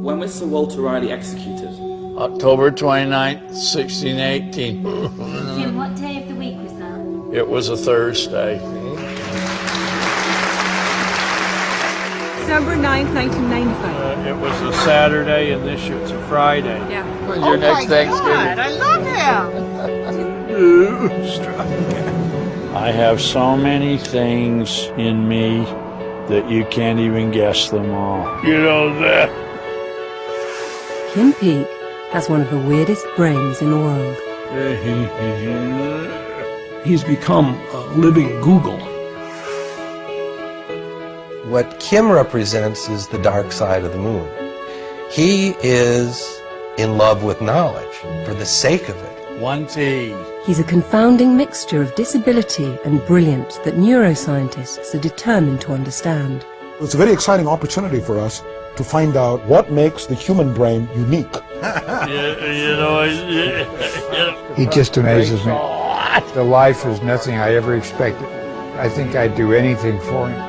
When was Sir Walter Raleigh executed? October 29th, 1618. Kim, what day of the week was that? It was a Thursday. December 9th, 1995. It was a Saturday, and this year it's a Friday. Yeah. When's your next Thanksgiving? God, I love him. I have so many things in me that you can't even guess them all. You know that. Kim Peek has one of the weirdest brains in the world. He's become a living Google. What Kim represents is the dark side of the moon. He is in love with knowledge for the sake of it. One T. He's a confounding mixture of disability and brilliance that neuroscientists are determined to understand. It's a very exciting opportunity for us to find out what makes the human brain unique. He just amazes me. The life is nothing I ever expected. I think I'd do anything for him.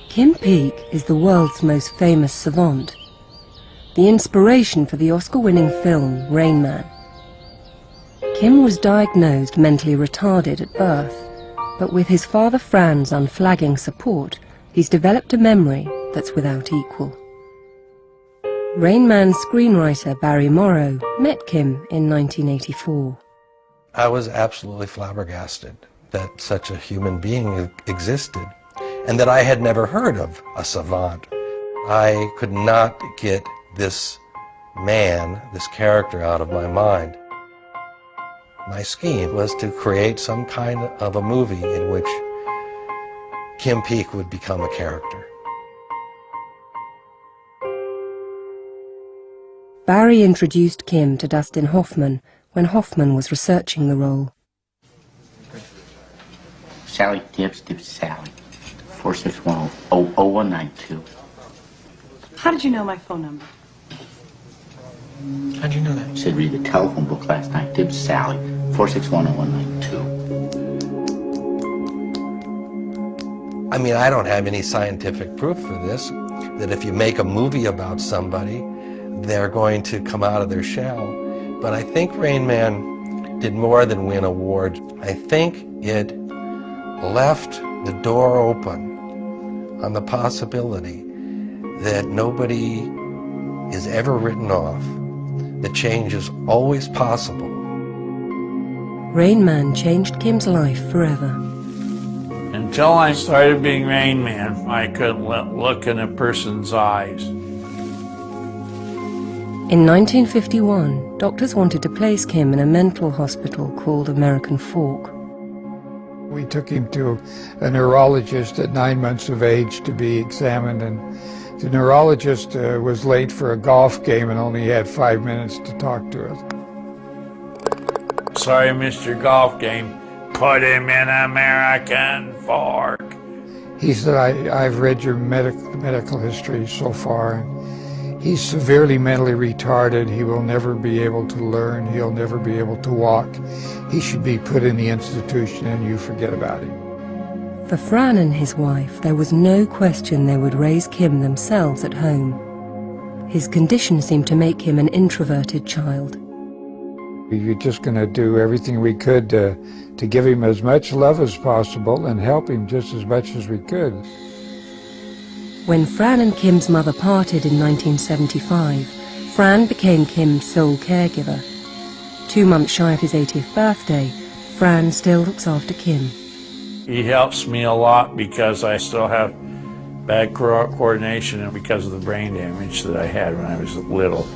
Kim Peek is the world's most famous savant, the inspiration for the Oscar-winning film Rain Man. Kim was diagnosed mentally retarded at birth, but with his father Fran's unflagging support, he's developed a memory that's without equal. Rain Man's screenwriter Barry Morrow met Kim in 1984. I was absolutely flabbergasted that such a human being existed, and that I had never heard of a savant. I could not get this man, this character, out of my mind. My scheme was to create some kind of a movie in which Kim Peek would become a character. Barry introduced Kim to Dustin Hoffman when Hoffman was researching the role. Sally Dibbs, Sally. 461-0192. How did you know my phone number? How'd you know that? I said read the telephone book last night. Dibbs Sally, 461-0192. I mean, I don't have any scientific proof for this, that if you make a movie about somebody, they're going to come out of their shell. But I think Rain Man did more than win awards. I think it left the door open on the possibility that nobody is ever written off, that change is always possible. Rain Man changed Kim's life forever. Until I started being Rain Man, I couldn't look in a person's eyes. In 1951, doctors wanted to place Kim in a mental hospital called American Fork. We took him to a neurologist at 9 months of age to be examined, and the neurologist was late for a golf game and only had 5 minutes to talk to us. Sorry, Mr. Golf Game. Put him in American Fork. He said, I've read your medical history so far. He's severely mentally retarded. He will never be able to learn. He'll never be able to walk. He should be put in the institution and you forget about him. For Fran and his wife, there was no question they would raise Kim themselves at home. His condition seemed to make him an introverted child. We were just going to do everything we could to give him as much love as possible and help him just as much as we could. When Fran and Kim's mother parted in 1975, Fran became Kim's sole caregiver. 2 months shy of his 80th birthday, Fran still looks after Kim. He helps me a lot because I still have bad coordination and because of the brain damage that I had when I was little.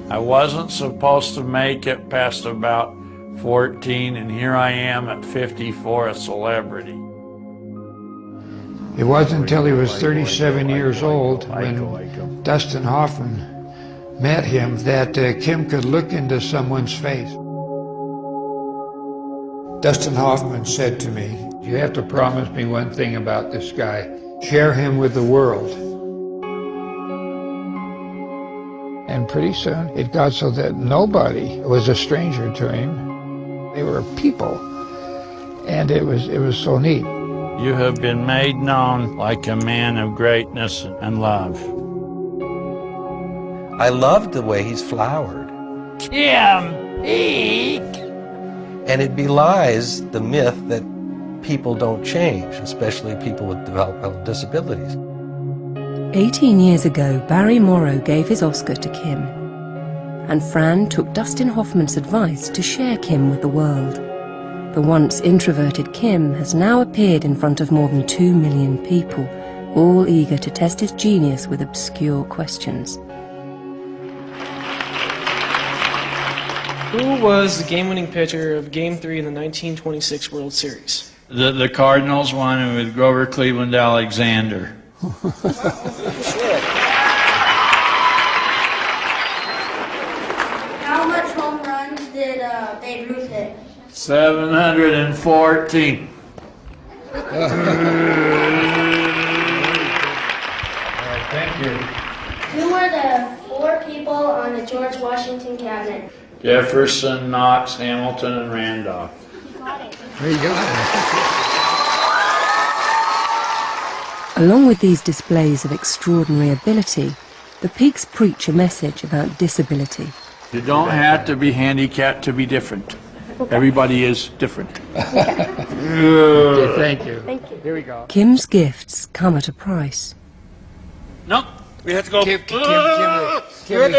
I wasn't supposed to make it past about 14, and here I am at 54, a celebrity. It wasn't until he was 37 years old when Dustin Hoffman met him that Kim could look into someone's face. Dustin Hoffman said to me, "You have to promise me one thing about this guy. Share him with the world." And pretty soon it got so that nobody was a stranger to him. They were people, and it was so neat. You have been made known like a man of greatness and love. I loved the way he's flowered. Kim Peek! And it belies the myth that people don't change, especially people with developmental disabilities. 18 years ago, Barry Morrow gave his Oscar to Kim, and Fran took Dustin Hoffman's advice to share Kim with the world. The once introverted Kim has now appeared in front of more than 2 million people, all eager to test his genius with obscure questions. Who was the game-winning pitcher of Game 3 in the 1926 World Series? The Cardinals won with Grover Cleveland Alexander. How much home runs did Babe Ruth hit? 714. Thank you. Who were the 4 people on the George Washington cabinet? Jefferson, Knox, Hamilton, and Randolph. There you go. Along with these displays of extraordinary ability, the Peaks preach a message about disability. You don't have to be handicapped to be different. Everybody is different. Okay, thank you. Thank you. Here we go. Kim's gifts come at a price. No, we have to go. Kim,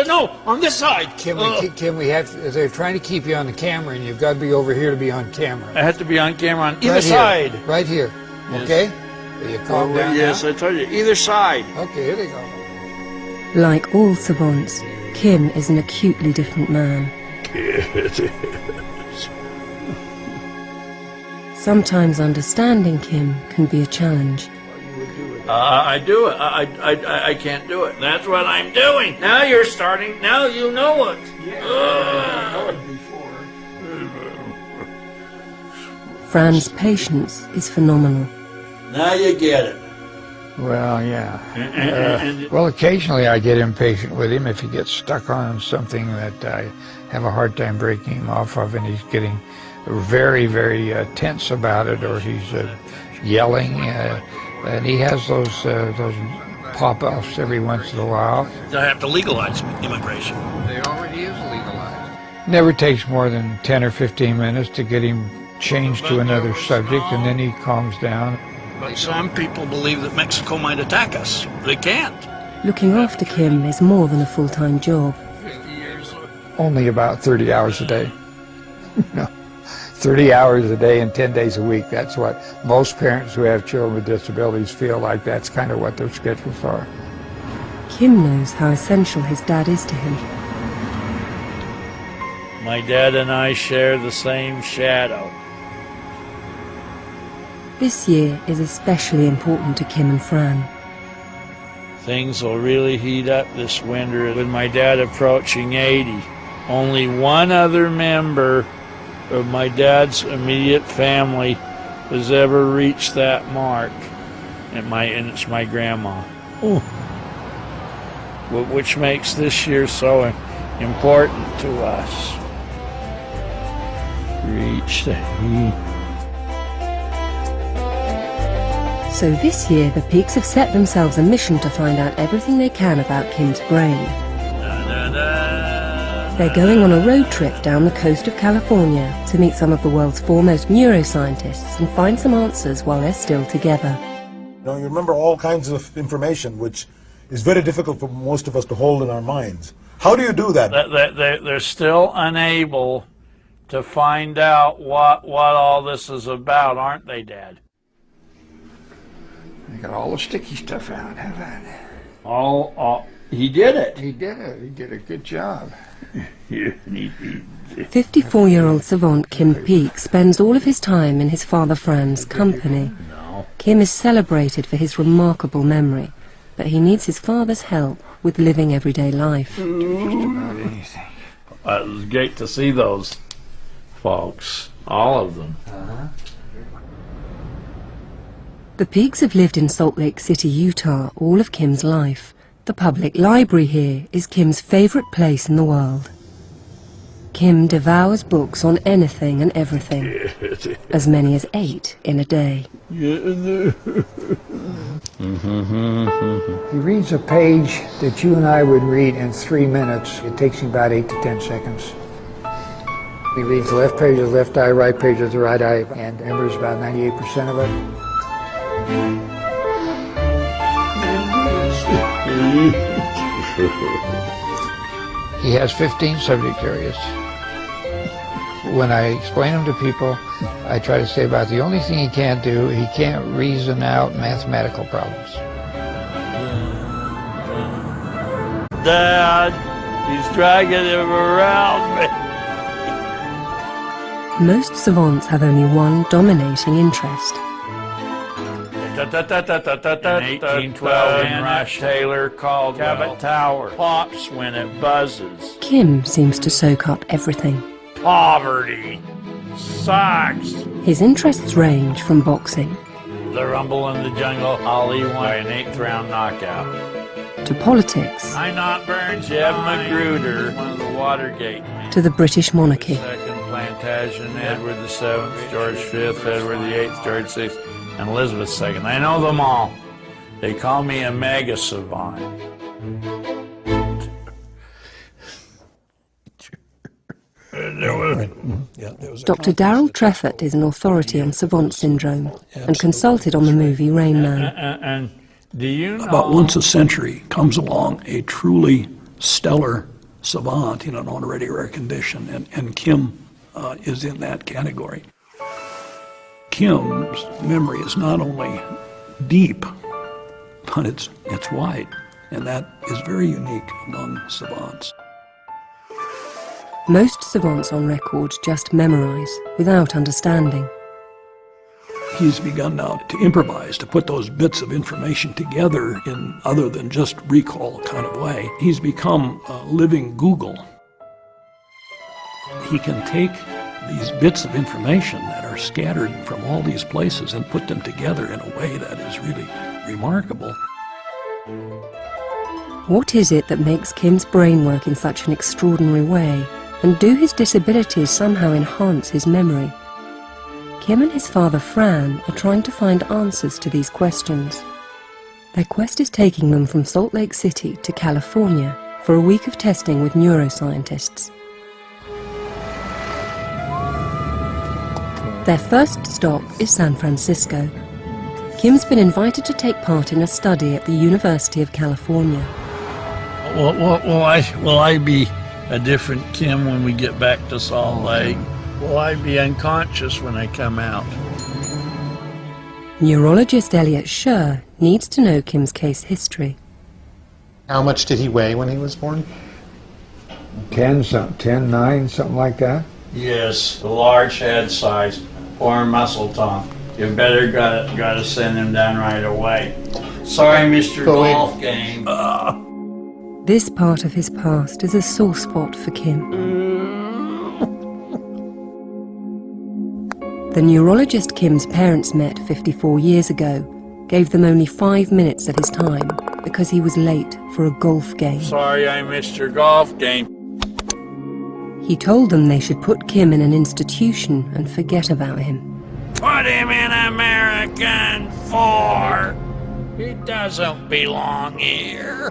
No, on this side. Kim, we have. They're trying to keep you on the camera, and you've got to be over here to be on camera. I have to be on camera on either Right side. here, right here. Yes. Okay. Will you calm down Yes, now? I told you, either side. Okay, here they go. Like all savants, Kim is an acutely different man. Sometimes understanding Kim can be a challenge. I do it. I can't do it. That's what I'm doing. Now you're starting. Now you know it. I know it before. Fran's patience is phenomenal. Now you get it. Well, yeah. Well, occasionally I get impatient with him if he gets stuck on something that I have a hard time breaking him off of, and he's getting very, very tense about it, or he's yelling, and he has those pop-offs every once in a while. They have to legalize immigration. They already is legalized. Never takes more than 10 or 15 minutes to get him changed to another subject, and then he calms down. But some people believe that Mexico might attack us. They can't. Looking after Kim is more than a full-time job. Only about 30 hours a day. 30 hours a day and 10 days a week. That's what most parents who have children with disabilities feel like. That's kind of what their schedules are. Kim knows how essential his dad is to him. My dad and I share the same shadow. This year is especially important to Kim and Fran. Things will really heat up this winter with my dad approaching 80. Only one other member of my dad's immediate family has ever reached that mark, and it's my grandma. Ooh. Which makes this year so important to us. So this year, the Peaks have set themselves a mission to find out everything they can about Kim's brain. They're going on a road trip down the coast of California to meet some of the world's foremost neuroscientists and find some answers while they're still together. You remember all kinds of information, which is very difficult for most of us to hold in our minds. How do you do that? They're still unable to find out what all this is about, aren't they, Dad? They got all the sticky stuff out, haven't they? He did it. He did it. He did a good job. 54-year-old savant Kim Peek spends all of his time in his father Fran's company. Kim is celebrated for his remarkable memory, but he needs his father's help with living everyday life. Just about anything. It was great to see those folks, all of them. The Peaks have lived in Salt Lake City, Utah all of Kim's life. The public library here is Kim's favourite place in the world. Kim devours books on anything and everything, as many as 8 in a day. He reads a page that you and I would read in 3 minutes. It takes him about 8 to 10 seconds. He reads the left page of the left eye, right page of the right eye, and remembers about 98% of it. He has 15 subject areas. When I explain them to people, I try to say about the only thing he can't do, he can't reason out mathematical problems. Dad, he's dragging him around me. Most savants have only one dominating interest. In 1812, Rush Taylor called Cabot Tower pops when it buzzes. Kim seems to soak up everything. Poverty sucks. His interests range from boxing The Rumble in the Jungle, Ali won by an 8th round knockout. to politics I not Burns, Jeb Magruder, one of the Watergate men. to the British monarchy. Second Plantagenet, Edward VII, George V, Edward VIII, George VI, and Elizabeth II. I know them all. They call me a mega savant. Dr. Darrell Treffert is an authority on savant syndrome and consulted on the movie Rain Man. And do you know... About once a century comes along a truly stellar savant in an already rare condition, and Kim is in that category. Kim's memory is not only deep, but it's wide, and that is very unique among savants. Most savants on record just memorize without understanding. He's begun now to improvise, to put those bits of information together in other than just recall kind of way. He's become a living Google. He can take these bits of information that are scattered from all these places and put them together in a way that is really remarkable. What is it that makes Kim's brain work in such an extraordinary way? And do his disabilities somehow enhance his memory? Kim and his father Fran are trying to find answers to these questions. Their quest is taking them from Salt Lake City to California for a week of testing with neuroscientists. Their first stop is San Francisco. Kim's been invited to take part in a study at the University of California. Will I be a different Kim when we get back to Salt Lake? Will I be unconscious when I come out? Neurologist Elliot Scher needs to know Kim's case history. How much did he weigh when he was born? 10, 9, something like that. Yes, the large head size, poor muscle tone. You better gotta send him down right away. Sorry, Mr. Golf Game. This part of his past is a sore spot for Kim. The neurologist Kim's parents met 54 years ago gave them only 5 minutes of his time because he was late for a golf game. Sorry I missed your golf game. He told them they should put Kim in an institution and forget about him. Put him in American 4. He doesn't belong here.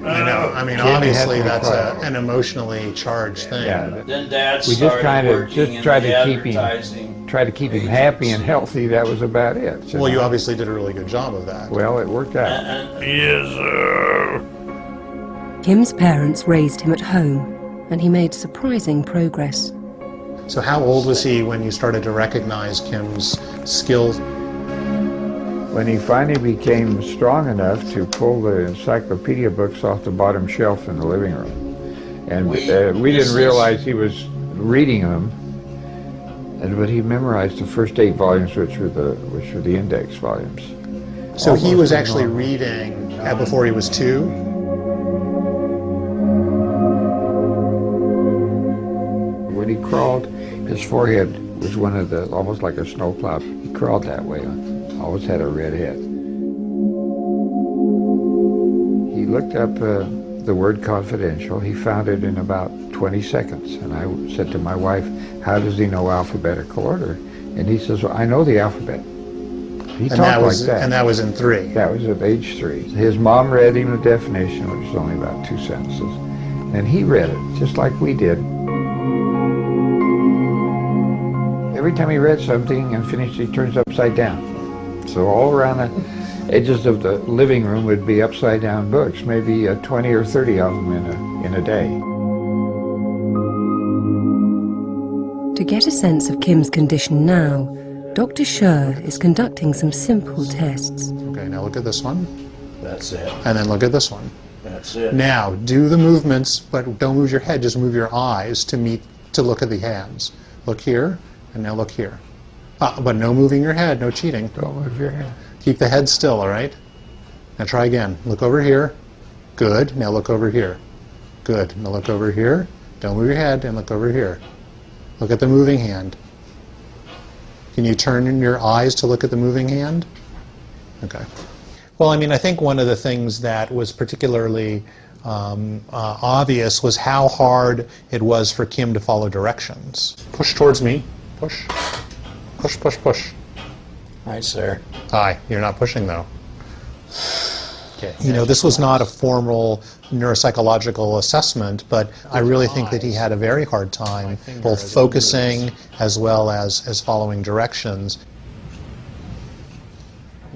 I know. I mean, obviously that's an emotionally charged thing. Yeah. Then Dad We started just kind of working in tried the to keep him advertising happy and healthy. That was about it. Well, you obviously did a really good job of that. Well, it worked out. Yes, sir. Kim's parents raised him at home, and he made surprising progress. So how old was he when you started to recognize Kim's skills? When he finally became strong enough to pull the encyclopedia books off the bottom shelf in the living room. And we didn't realize he was reading them, but he memorized the first 8 volumes, which were the index volumes. So he was actually reading before he was 2? When he crawled, his forehead was one of the, almost like a snowplow. He crawled that way. Always had a red head. He looked up the word confidential. He found it in about 20 seconds. And I said to my wife, how does he know alphabetical order? And he says, well, I know the alphabet. He talked like that. And that was in 3? That was at age 3. His mom read him the definition, which was only about 2 sentences. And he read it, just like we did. Every time he read something and finished, he turns upside down. So all around the edges of the living room would be upside down books, maybe 20 or 30 of them in a day. To get a sense of Kim's condition now, Dr. Scher is conducting some simple tests. Okay, now look at this one. That's it. And then look at this one. That's it. Now, do the movements, but don't move your head, just move your eyes to look at the hands. Look here, and now look here. But no moving your head, no cheating. Don't move your head. Keep the head still, all right? Now try again. Look over here. Good. Now look over here. Good. Now look over here. Don't move your head, and look over here. Look at the moving hand. Can you turn your eyes to look at the moving hand? Okay. Well, I mean, I think one of the things that was particularly obvious was how hard it was for Kim to follow directions. Push towards me. Push. Push, push, push. Hi, sir. Hi. You're not pushing, though. Okay. You know, this was not a formal neuropsychological assessment, but I really think that he had a very hard time both focusing as well as following directions.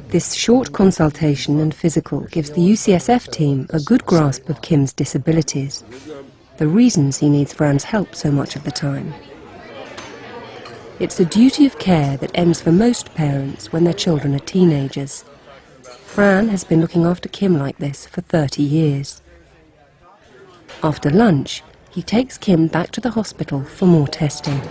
This short consultation and physical gives the UCSF team a good grasp of Kim's disabilities, the reasons he needs Fran's help so much of the time. It's a duty of care that ends for most parents when their children are teenagers. Fran has been looking after Kim like this for 30 years. After lunch, he takes Kim back to the hospital for more testing.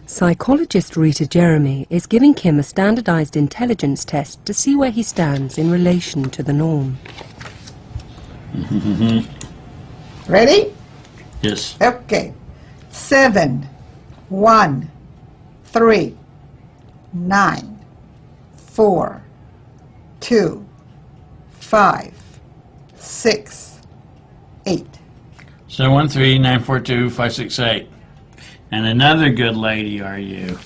Psychologist Rita Jeremy is giving Kim a standardized intelligence test to see where he stands in relation to the norm. Ready? Yes. Okay. 7, 1, 3, 9, 4, 2, 5, 6, 8. 713-942-568. And another good lady are you.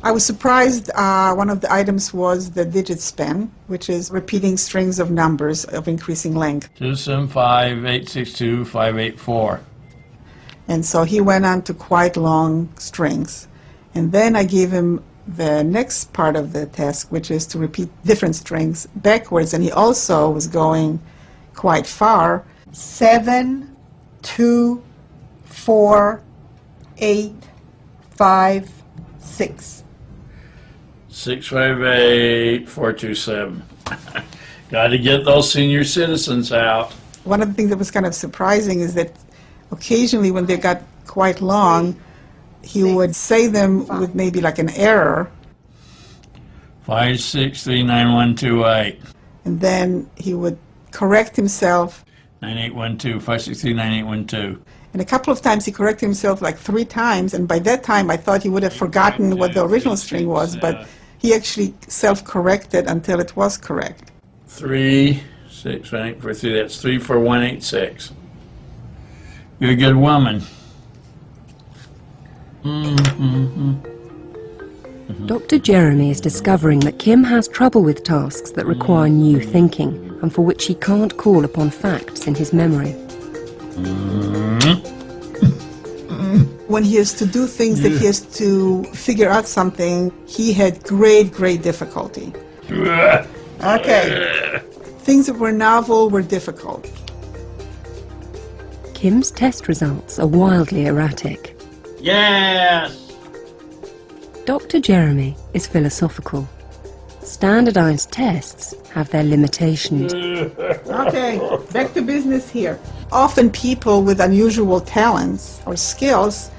I was surprised one of the items was the digit span, which is repeating strings of numbers of increasing length. 275-862-584. And so he went on to quite long strings. And then I gave him the next part of the task, which is to repeat different strings backwards. And he also was going quite far. 7, 2, 4, 8, 5, 6. 658-427. Got to get those senior citizens out. One of the things that was kind of surprising is that occasionally when they got quite long, he would say them with maybe like an error. 563-9128. And then he would correct himself. 9812, 563-9812. And a couple of times he corrected himself like 3 times, and by that time I thought he would have forgotten what the original string was, but he actually self-corrected until it was correct. 36843, that's 34186. You're a good woman. Dr. Jeremy is discovering that Kim has trouble with tasks that require new thinking and for which he can't call upon facts in his memory. When he has to do things that he has to figure out something, he had great difficulty. Okay. Things that were novel were difficult. Kim's test results are wildly erratic. Yes! Dr. Jeremy is philosophical. Standardized tests have their limitations. Okay, back to business here. Often people with unusual talents or skills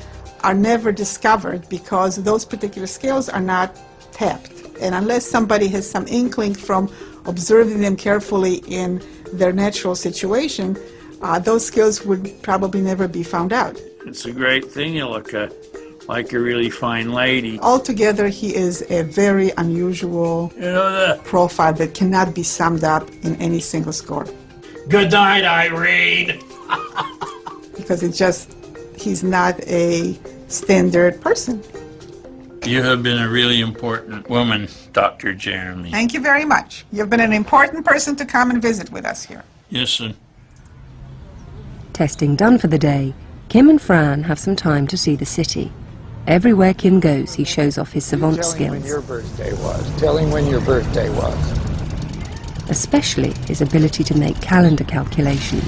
are never discovered because those particular skills are not tapped. And unless somebody has some inkling from observing them carefully in their natural situation, those skills would probably never be found out. It's a great thing, Ilika. like a really fine lady. Altogether, he is a very unusual profile that cannot be summed up in any single score. Good night, Irene. Because he's not a standard person. You have been a really important woman, Dr. Jeremy. Thank you very much. You've been an important person to come and visit with us here. Yes, sir. Testing done for the day, Kim and Fran have some time to see the city. Everywhere Kim goes, he shows off his savant skills. Tell him when your birthday was. Tell him when your birthday was. Especially his ability to make calendar calculations.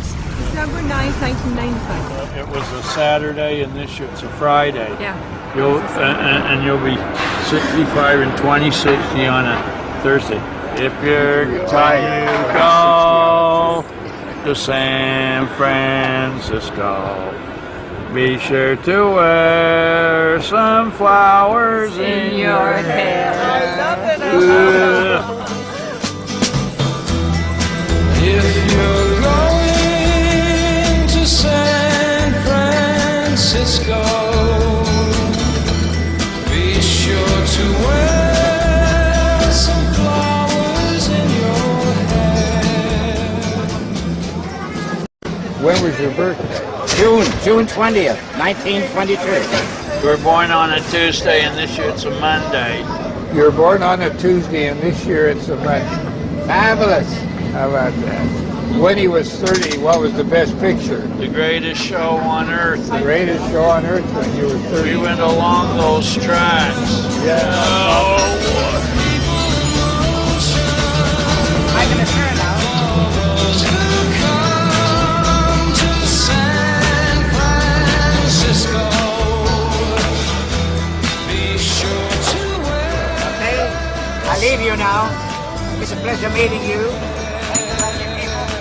December 9th, 1995. It was a Saturday, and this year it's a Friday. Yeah. And you'll be 65 and 2060 on a Thursday. If you're tired, go to San Francisco. Be sure to wear some flowers in your hair. If you're going to San Francisco, be sure to wear some flowers in your hair. When was your birthday? June 20th, 1923. You were born on a Tuesday, and this year it's a Monday. You were born on a Tuesday, and this year it's a Monday. Fabulous. How about that? When he was 30, what was the best picture? The greatest show on earth. The greatest show on earth when you were 30. We went along those tracks. Yeah. I'm going to turn now. I leave you now. It's a pleasure meeting you.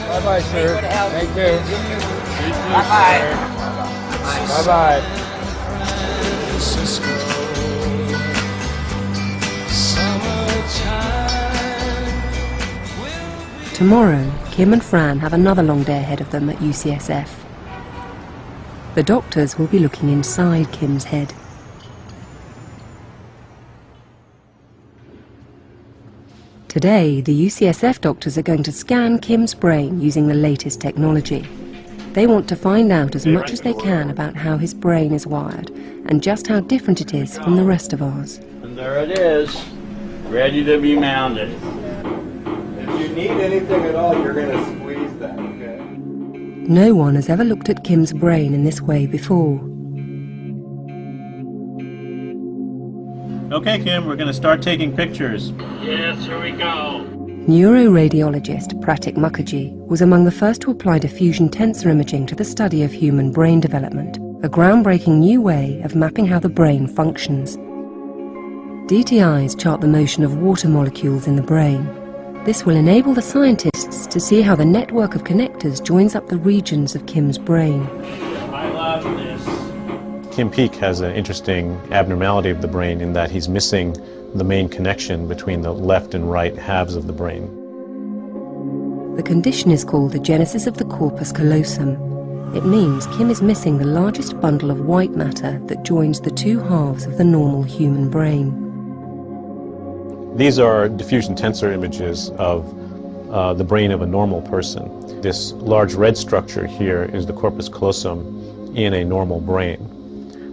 Bye-bye, sir. Thank you. Bye-bye. Bye-bye. Tomorrow, Kim and Fran have another long day ahead of them at UCSF. The doctors will be looking inside Kim's head. Today, the UCSF doctors are going to scan Kim's brain using the latest technology. They want to find out as much as they can about how his brain is wired and just how different it is from the rest of ours. And there it is, ready to be mounted. If you need anything at all, you're going to squeeze that, okay? No one has ever looked at Kim's brain in this way before. Okay, Kim, we're going to start taking pictures. Yes, here we go. Neuroradiologist Pratik Mukherjee was among the first to apply diffusion tensor imaging to the study of human brain development, a groundbreaking new way of mapping how the brain functions. DTIs chart the motion of water molecules in the brain. This will enable the scientists to see how the network of connectors joins up the regions of Kim's brain. I love this. Kim Peek has an interesting abnormality of the brain in that he's missing the main connection between the left and right halves of the brain. The condition is called the genesis of the corpus callosum. It means Kim is missing the largest bundle of white matter that joins the two halves of the normal human brain. These are diffusion tensor images of the brain of a normal person. This large red structure here is the corpus callosum in a normal brain.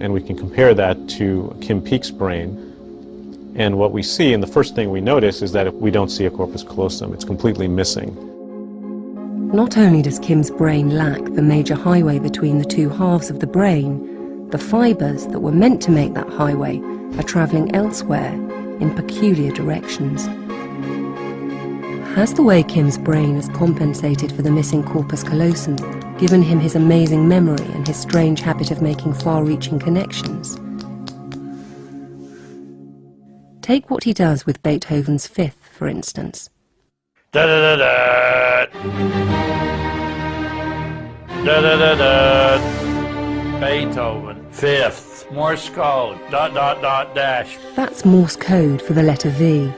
And we can compare that to Kim Peek's brain. And what we see, and the first thing we notice, is that we don't see a corpus callosum. It's completely missing. Not only does Kim's brain lack the major highway between the two halves of the brain, the fibers that were meant to make that highway are traveling elsewhere in peculiar directions. Has the way Kim's brain has compensated for the missing corpus callosum given him his amazing memory and his strange habit of making far-reaching connections? Take what he does with Beethoven's Fifth, for instance. Da-da-da-da. Da-da-da-da. Beethoven, Fifth, Morse code, ... That's Morse code for the letter V,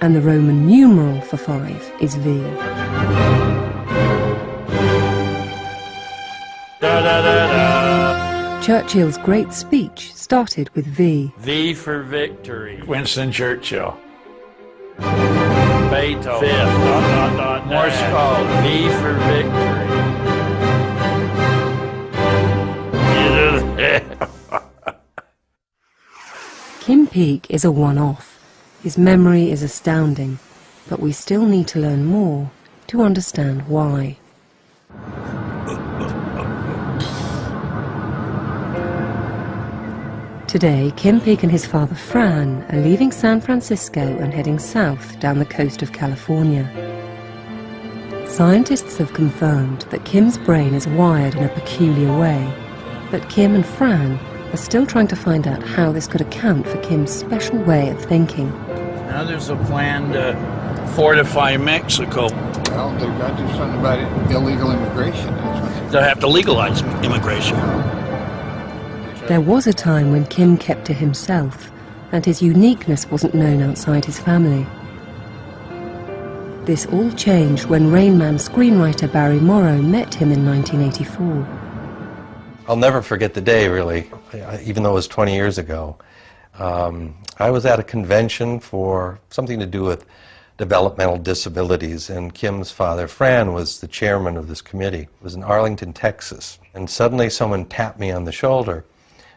and the Roman numeral for 5 is V. Da-da-da-da. Churchill's great speech started with V. V for victory. Winston Churchill. Beethoven. Fifth. Morse code. V for victory. Kim Peek is a one-off. His memory is astounding, but we still need to learn more to understand why. Today, Kim Peek and his father Fran are leaving San Francisco and heading south down the coast of California. Scientists have confirmed that Kim's brain is wired in a peculiar way, but Kim and Fran are still trying to find out how this could account for Kim's special way of thinking. Now there's a plan to fortify Mexico. Well, they've got to do something about illegal immigration. They'll have to legalize immigration. There was a time when Kim kept to himself, and his uniqueness wasn't known outside his family. This all changed when Rain Man screenwriter Barry Morrow met him in 1984. I'll never forget the day, really, even though it was 20 years ago. I was at a convention for something to do with developmental disabilities, and Kim's father, Fran, was the chairman of this committee. It was in Arlington, Texas. And suddenly someone tapped me on the shoulder,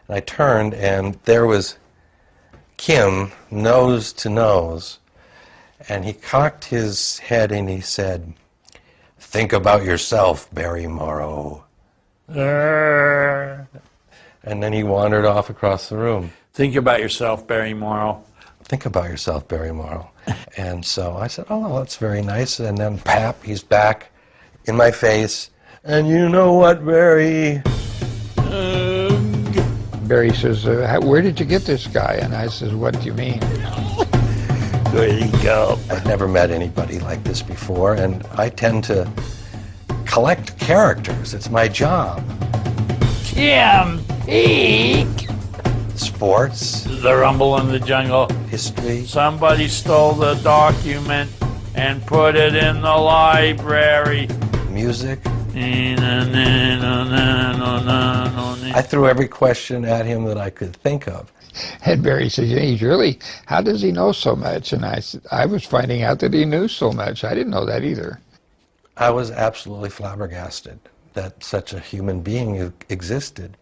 and I turned, and there was Kim, nose to nose, and he cocked his head and he said, "Think about yourself, Barry Morrow." And then he wandered off across the room. Think about yourself, Barry Morrow. Think about yourself, Barry Morrow. And so I said, "Oh, that's very nice." And then, pap, he's back in my face. "And you know what, Barry?" Barry says, "Where did you get this guy?" And I says, "What do you mean?" There you go. I've never met anybody like this before, and I tend to collect characters. It's my job. Kim Peek. Sports. The Rumble in the Jungle. History. Somebody stole the document and put it in the library. Music. I threw every question at him that I could think of. And Barry says, "He's really, how does he know so much?" And I said, "I was finding out that he knew so much. I didn't know that either." I was absolutely flabbergasted that such a human being existed,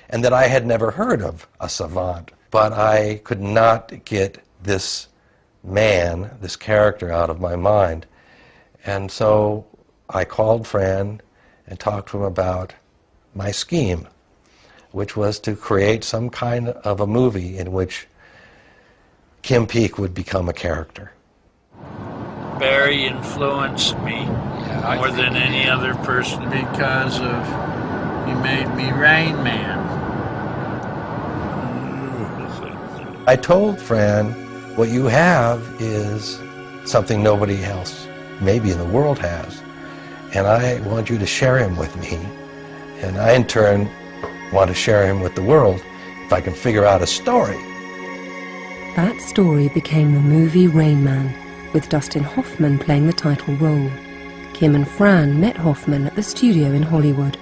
and that I had never heard of a savant. But I could not get this man, this character, out of my mind. And so I called Fran and talked to him about my scheme, which was to create some kind of a movie in which Kim Peek would become a character. Barry influenced me more than any other person because of he made me Rain Man. I told Fran, what you have is something nobody else, maybe in the world, has. And I want you to share him with me. And I, in turn, want to share him with the world if I can figure out a story. That story became the movie Rain Man, with Dustin Hoffman playing the title role. Kim and Fran met Hoffman at the studio in Hollywood.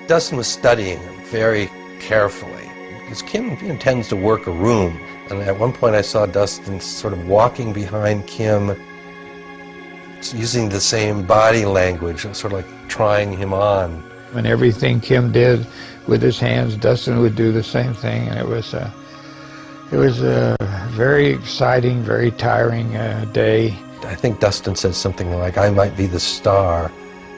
Dustin was studying him very carefully, because Kim tends to work a room. And at one point I saw Dustin sort of walking behind Kim, using the same body language, sort of like trying him on. And everything Kim did with his hands, Dustin would do the same thing, and it was a very exciting, very tiring day. I think Dustin said something like, "I might be the star,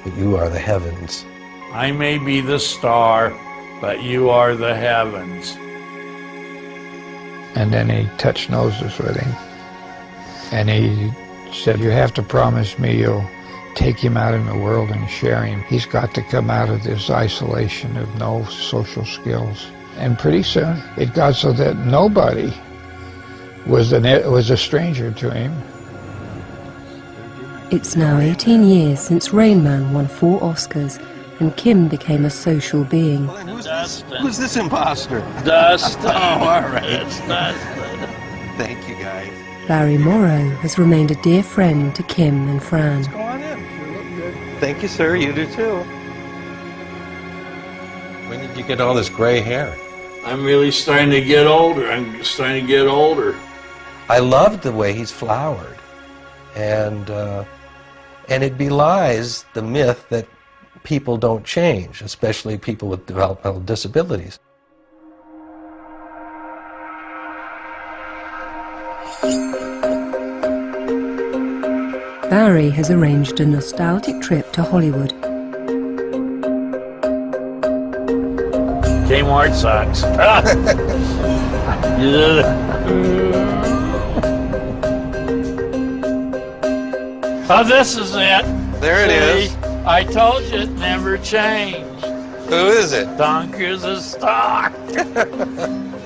but you are the heavens." I may be the star, but you are the heavens. And then he touched noses with him. And he said, "You have to promise me you'll take him out in the world and share him. He's got to come out of this isolation of no social skills." And pretty soon it got so that nobody was a stranger to him. It's now 18 years since Rain Man won 4 Oscars, and Kim became a social being. Who's this imposter? Dustin. Oh, all right, it's Dustin. Thank you, guys. Barry Morrow has remained a dear friend to Kim and Fran. Go on in. You look good. Thank you, sir. You do too. When did you get all this gray hair? I'm really starting to get older. I'm starting to get older. I loved the way he's flowered. And it belies the myth that people don't change, especially people with developmental disabilities. Barry has arranged a nostalgic trip to Hollywood. Kmart sucks. Oh, this is it. There it is. I told you it never changed. Who is it? Donker's a star.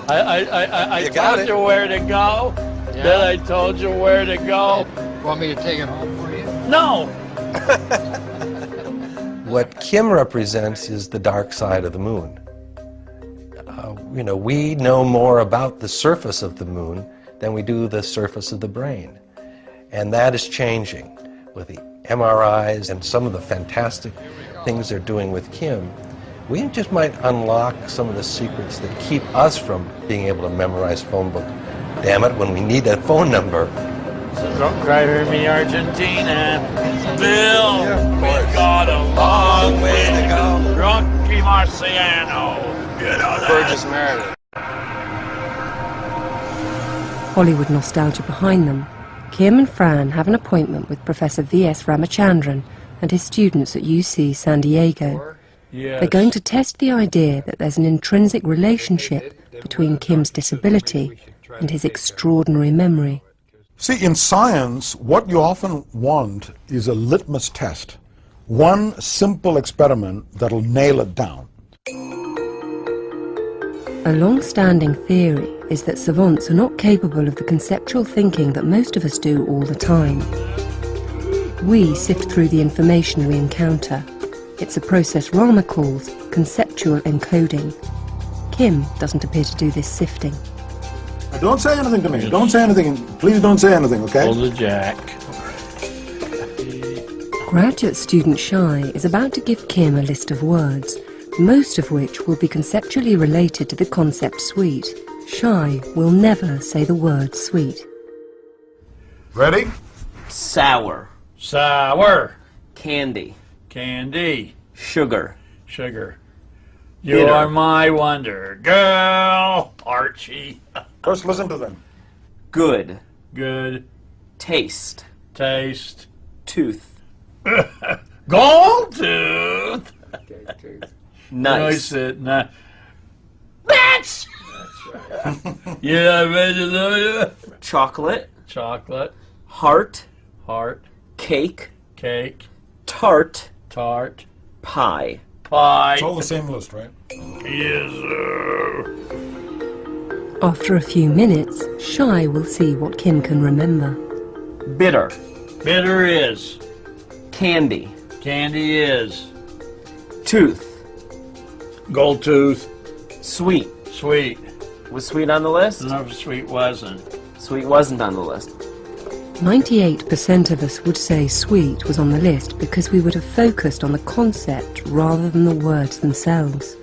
I told you where to go. Yeah. Then I told you where to go. Want me to take it home for you? No. What Kim represents is the dark side of the moon. You know, we know more about the surface of the moon than we do the surface of the brain. And that is changing with the MRIs and some of the fantastic things they're doing with Kim. We just might unlock some of the secrets that keep us from being able to memorize phone book. Damn it, when we need that phone number. So don't cry for me, Argentina. Bill, we got a long way to go. Rocky Marciano. You know that. Burgess Meredith. Hollywood nostalgia behind them, Kim and Fran have an appointment with Professor V.S. Ramachandran and his students at UC San Diego. Yes. They're going to test the idea that there's an intrinsic relationship between Kim's disability and his extraordinary memory. See, in science, what you often want is a litmus test. One simple experiment that'll nail it down. A long-standing theory is that savants are not capable of the conceptual thinking that most of us do all the time. We sift through the information we encounter. It's a process Rama calls conceptual encoding. Kim doesn't appear to do this sifting. Don't say anything to me. Don't say anything. Please don't say anything, okay? Hold the jack. Graduate student Shai is about to give Kim a list of words, most of which will be conceptually related to the concept sweet. Shai will never say the word sweet. Ready? Sour. Sour. Candy. Candy. Sugar. Sugar. You Bitter. are my wonder girl, Archie. First, listen to them. Good. Good. Taste. Taste. Tooth. Gold tooth. Nice. That's right. Yeah, Chocolate. chocolate. Heart. Heart. Cake. Cake. Tart. Tart. Pie. Pie. It's all the same list, right? Yes, sir. After a few minutes, Shai will see what Kim can remember. Bitter. Bitter is. Candy. Candy is. Tooth. Gold tooth. Sweet. Sweet. Was sweet on the list? No, sweet wasn't. Sweet wasn't on the list. 98% of us would say sweet was on the list because we would have focused on the concept rather than the words themselves.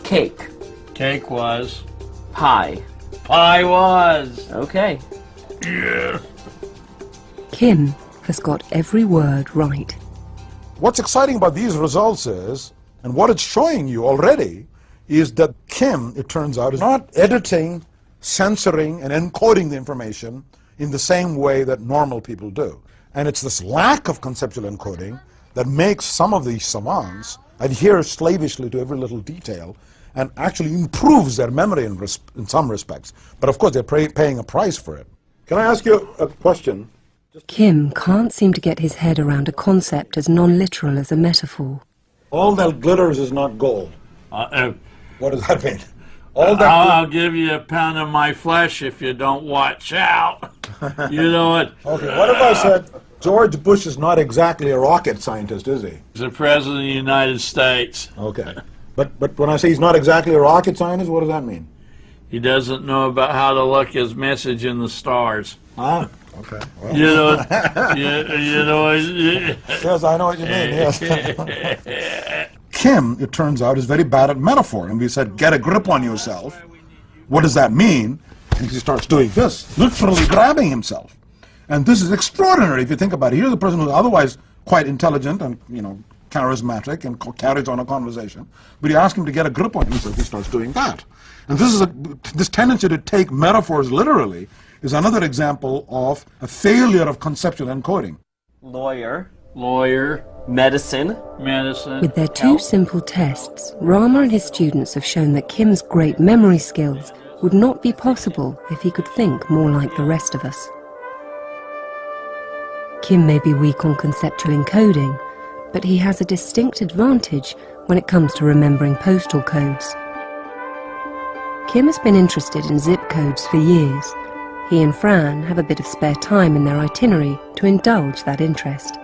Cake. Cake was. Pie. Pie was. Okay. Yeah. Kim has got every word right. What's exciting about these results is, and what it's showing you already, is that Kim, it turns out, is not editing, censoring, and encoding the information in the same way that normal people do. And it's this lack of conceptual encoding that makes some of these savants adhere slavishly to every little detail and actually improves their memory in some respects. But of course, they're paying a price for it. Can I ask you a question? Kim can't seem to get his head around a concept as non-literal as a metaphor. All that glitters is not gold. What does that mean? I'll give you a pound of my flesh if you don't watch out. You know what? Okay, what if I said George Bush is not exactly a rocket scientist, is he? He's the President of the United States. Okay. But when I say he's not exactly a rocket scientist, what does that mean? He doesn't know about how to look his message in the stars. Ah, okay. Well. You know, you know. Yes, I know what you mean, yes. Kim, it turns out, is very bad at metaphor. And we said, get a grip on yourself. What does that mean? And he starts doing this, literally grabbing himself. And this is extraordinary if you think about it. Here's a person who's otherwise quite intelligent and, you know, charismatic and carries on a conversation. But you ask him to get a grip on himself, he starts doing that. And this tendency to take metaphors literally is another example of a failure of conceptual encoding. Lawyer. Lawyer. Medicine. Medicine. With their two simple tests, Rama and his students have shown that Kim's great memory skills would not be possible if he could think more like the rest of us. Kim may be weak on conceptual encoding, but he has a distinct advantage when it comes to remembering postal codes. Kim has been interested in zip codes for years. He and Fran have a bit of spare time in their itinerary to indulge that interest.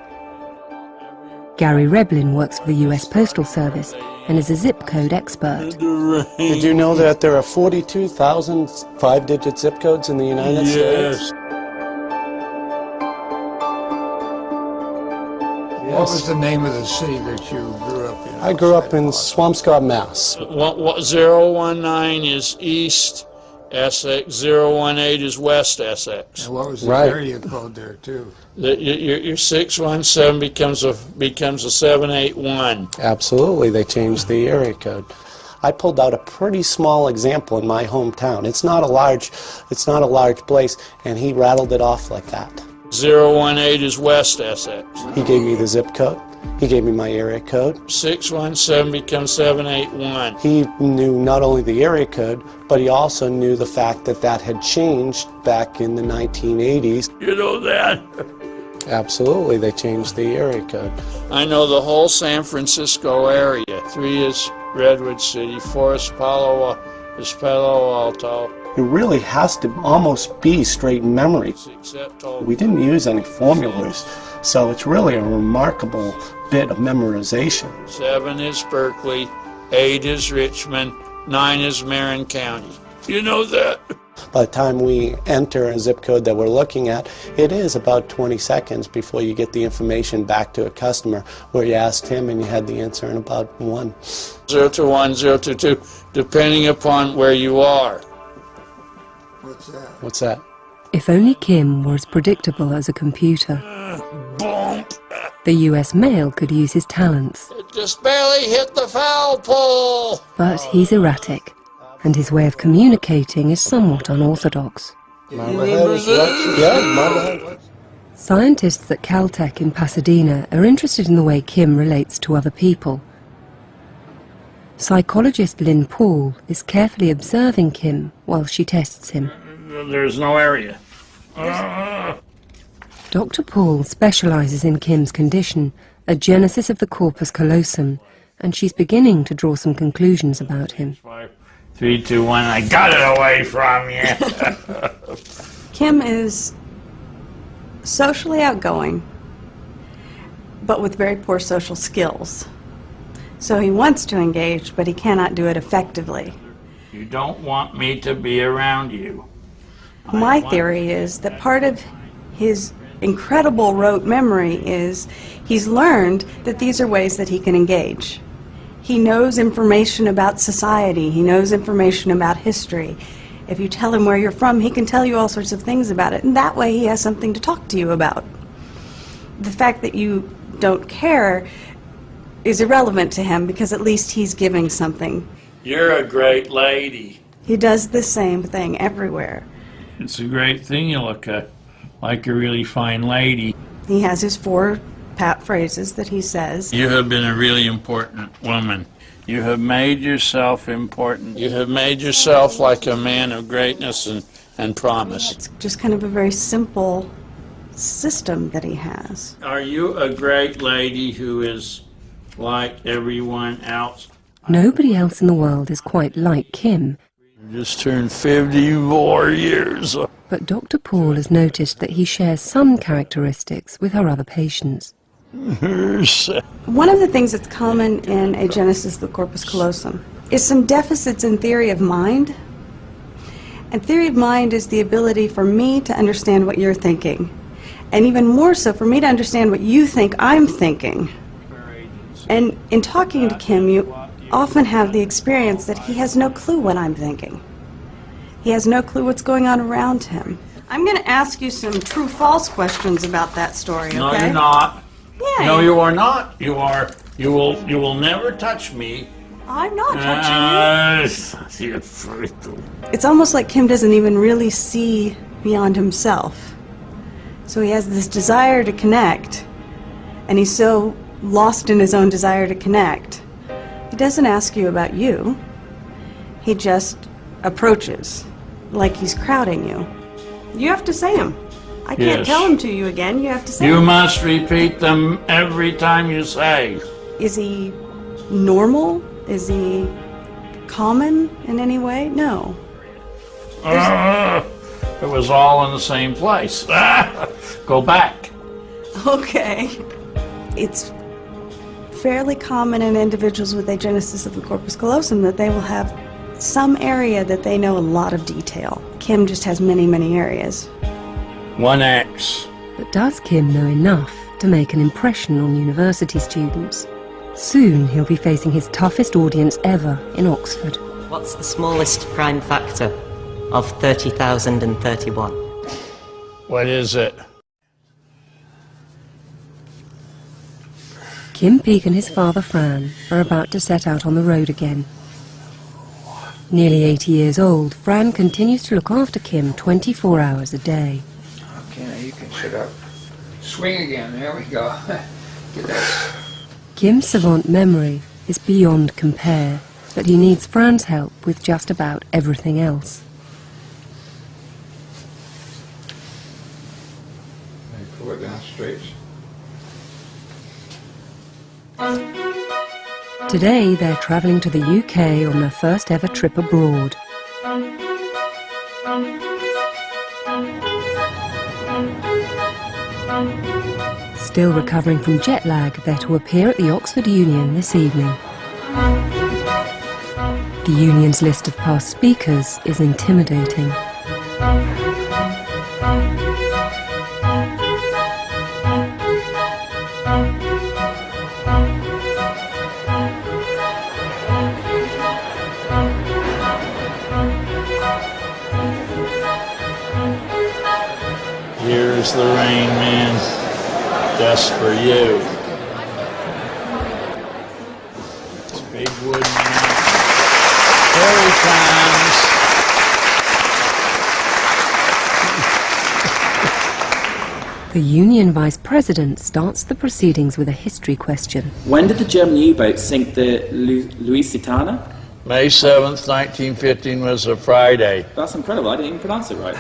Gary Reblin works for the US Postal Service and is a zip code expert. Did you know that there are 42,000 five-digit zip codes in the United States? What was the name of the city that you grew up in? I grew up in Swampscott, Mass. 019 is East Essex, 018 is West Essex. And what was the area code there, too? Your 617 becomes a 781. Absolutely, they changed the area code. I pulled out a pretty small example in my hometown. It's not a large place, and he rattled it off like that. 018 is West Essex. He gave me the zip code. He gave me my area code. 617 becomes 781. He knew not only the area code, but he also knew the fact that that had changed back in the 1980s. You know that? Absolutely, they changed the area code. I know the whole San Francisco area. 3 is Redwood City, 4 is Palo Alto. It really has to almost be straight in memory. We didn't use any formulas, so it's really a remarkable bit of memorization. 7 is Berkeley, 8 is Richmond, 9 is Marin County. You know that? By the time we enter a zip code that we're looking at, it is about 20 seconds before you get the information back to a customer, where you asked him and you had the answer in about 1. 021, 022, depending upon where you are. What's that? What's that? If only Kim were as predictable as a computer. The US mail could use his talents. It just barely hit the foul pole. But he's erratic, and his way of communicating is somewhat unorthodox. Scientists at Caltech in Pasadena are interested in the way Kim relates to other people. Psychologist Lynn Paul is carefully observing Kim while she tests him. There's no area. Dr. Paul specializes in Kim's condition, a genesis of the corpus callosum, and she's beginning to draw some conclusions about him. 5, 3, 2, 1, I got it away from you. Kim is socially outgoing, but with very poor social skills. So he wants to engage, but he cannot do it effectively. You don't want me to be around you. My theory is that part of his incredible rote memory is he's learned that these are ways that he can engage. He knows information about society. He knows information about history. If you tell him where you're from, he can tell you all sorts of things about it, and that way he has something to talk to you about. The fact that you don't care is irrelevant to him, because at least he's giving something. You're a great lady. He does the same thing everywhere. It's a great thing you look like a really fine lady. He has his 4 pat phrases that he says. You have been a really important woman. You have made yourself important. You have made yourself like a man of greatness and promise. It's just kind of a very simple system that he has. Are you a great lady who is like everyone else? Nobody else in the world is quite like Kim. You just turned 54 years. But Dr. Paul has noticed that he shares some characteristics with her other patients. One of the things that's common in a genesis of the corpus callosum is some deficits in theory of mind. And theory of mind is the ability for me to understand what you're thinking, and even more so for me to understand what you think I'm thinking. And in talking to Kim, you often have the experience that he has no clue what I'm thinking. He has no clue what's going on around him. I'm going to ask you some true-false questions about that story, okay? No, you're not. Yeah. No, you are not. You are. You will never touch me. I'm not touching you. It's almost like Kim doesn't even really see beyond himself. So he has this desire to connect, and he's so lost in his own desire to connect. He doesn't ask you about you. He just approaches, like he's crowding you. You have to say them. I can't tell them to you again. You have to say them. You must repeat them every time you say. Is he normal? Is he common in any way? No. It was all in the same place. Go back. Okay. It's fairly common in individuals with agenesis of the corpus callosum that they will have some area that they know a lot of detail. Kim just has many, many areas. 1X. But does Kim know enough to make an impression on university students? Soon he'll be facing his toughest audience ever in Oxford. What's the smallest prime factor of 30,031? What is it? Kim Peek and his father Fran are about to set out on the road again. Nearly 80 years old, Fran continues to look after Kim 24 hours a day. Okay, you can sit up. Swing again, there we go. Get that. Kim's savant memory is beyond compare, but he needs Fran's help with just about everything else. Pull it down straight. Today they're travelling to the UK on their first ever trip abroad. Still recovering from jet lag, they're to appear at the Oxford Union this evening. The Union's list of past speakers is intimidating. Here's the rain, man. Just for you. It's big wooden mountain. Here he comes. The Union Vice President starts the proceedings with a history question. When did the German U-boat sink the Lusitania? May 7th, 1915 was a Friday. That's incredible. I didn't even pronounce it right.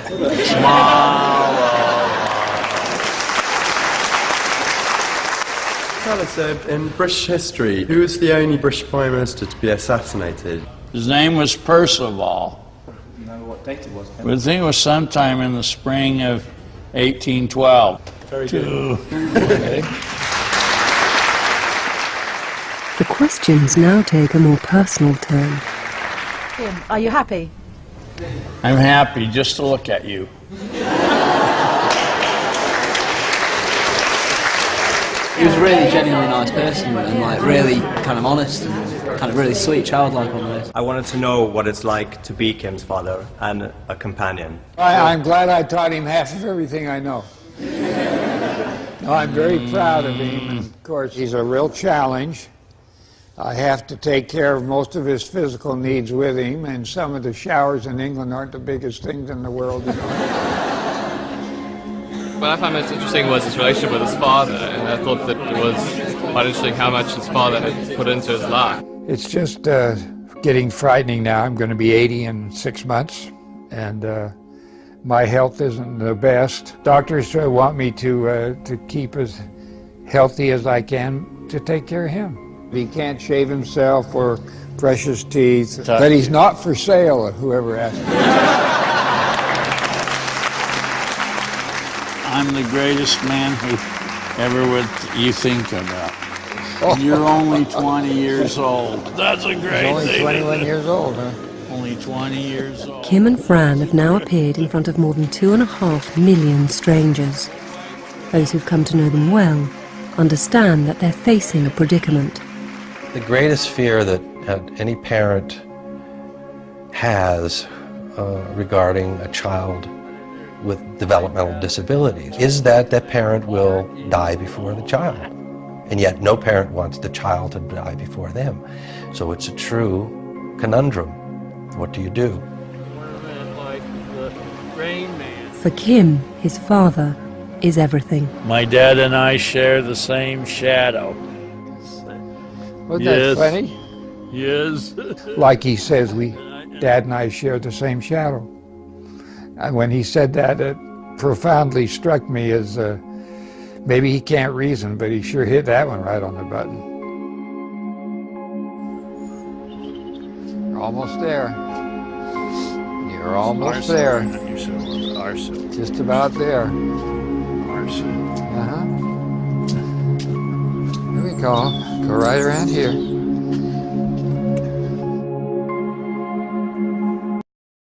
Tell us, in British history, who was the only British Prime Minister to be assassinated? His name was Percival. You know what date it was? I think it was sometime in the spring of 1812. Very good. Okay. The questions now take a more personal turn. Kim, are you happy? I'm happy just to look at you. He was a really genuinely nice person and like really kind of honest and kind of really sweet, childlike almost. I wanted to know what it's like to be Kim's father and a companion. I'm glad I taught him half of everything I know. No, I'm very proud of him, and of course he's a real challenge. I have to take care of most of his physical needs with him, and some of the showers in England aren't the biggest things in the world, you know. What I found most interesting was his relationship with his father, and I thought that it was quite interesting how much his father had put into his life. It's just getting frightening now. I'm going to be 80 in 6 months, and my health isn't the best. Doctors want me to keep as healthy as I can to take care of him. He can't shave himself or brush his teeth, but he's not for sale, whoever asked me. I'm the greatest man who ever would you think about. And you're only 20 years old. That's a great He's only thing. 21 years old, huh? Only 20 years old. Kim and Fran have now appeared in front of more than 2.5 million strangers. Those who've come to know them well understand that they're facing a predicament. The greatest fear that any parent has regarding a child with developmental disabilities is that that parent will die before the child. And yet no parent wants the child to die before them. So it's a true conundrum. What do you do? For Kim, his father is everything. My dad and I share the same shadow. Wasn't that funny? Yes. Like he says, Dad and I share the same shadow. And when he said that, it profoundly struck me as maybe he can't reason, but he sure hit that one right on the button. You're almost there. You're almost there. Just about there. Uh-huh. Here we go. Go right around here.